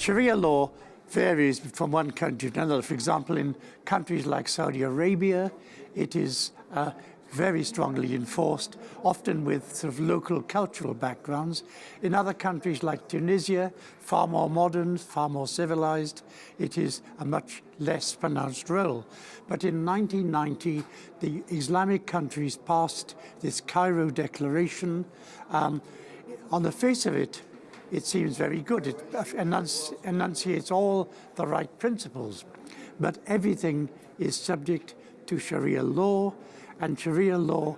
Sharia law varies from one country to another. For example, in countries like Saudi Arabia, it is very strongly enforced, often with sort of local cultural backgrounds. In other countries like Tunisia, far more modern, far more civilized, it is a much less pronounced role. But in 1990, the Islamic countries passed this Cairo Declaration. On the face of it, it seems very good. It enunciates all the right principles, but everything is subject to Sharia law, and Sharia law,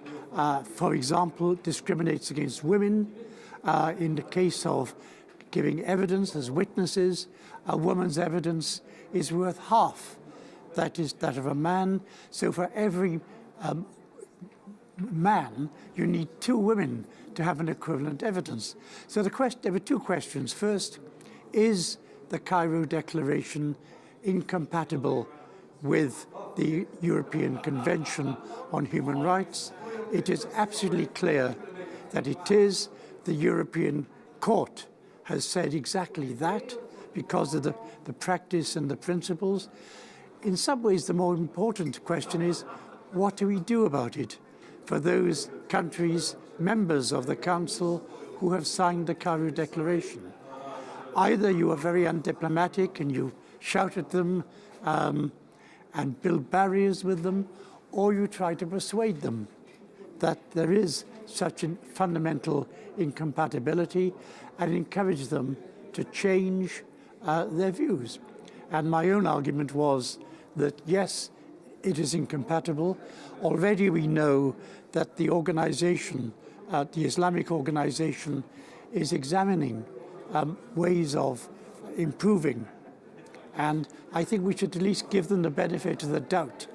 for example, discriminates against women. In the case of giving evidence as witnesses, a woman's evidence is worth half that is that of a man. So for every man, you need 2 women to have an equivalent evidence. So there were 2 questions. First, is the Cairo Declaration incompatible with the European Convention on Human Rights? It is absolutely clear that it is. The European Court has said exactly that because of the practice and the principles. In some ways, the more important question is, what do we do about it for those countries, members of the Council, who have signed the Cairo Declaration? Either you are very undiplomatic and you shout at them and build barriers with them, or you try to persuade them that there is such a fundamental incompatibility and encourage them to change their views. And my own argument was that, yes, it is incompatible. Already we know that the organization, the Islamic organization, is examining ways of improving. And I think we should at least give them the benefit of the doubt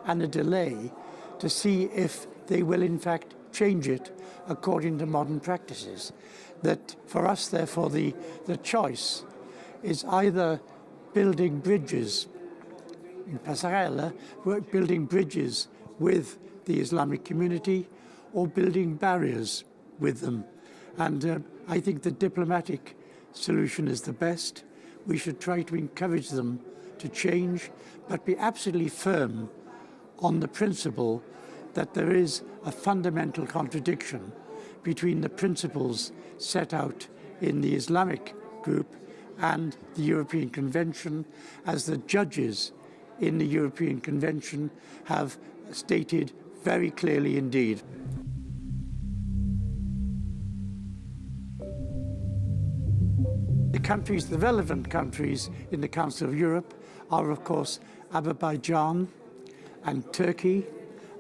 and a delay to see if they will in fact change it according to modern practices. That for us, therefore, the choice is either building bridges, in Pasarela, we're building bridges with the Islamic community, or building barriers with them. And I think the diplomatic solution is the best. We should try to encourage them to change, but be absolutely firm on the principle that there is a fundamental contradiction between the principles set out in the Islamic group and the European Convention, as the judges in the European Convention have stated very clearly indeed. The countries, the relevant countries in the Council of Europe are, of course, Azerbaijan and Turkey,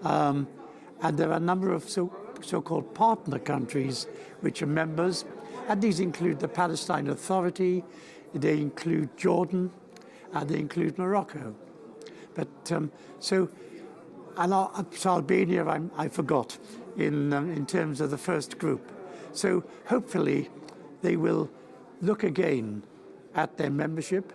and there are a number of so-called partner countries which are members, and these include the Palestine Authority, they include Jordan, and they include Morocco. But so Albania I forgot in terms of the first group. So hopefully they will look again at their membership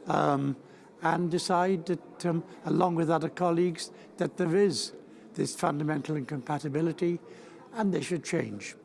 and decide that, along with other colleagues, that there is this fundamental incompatibility and they should change.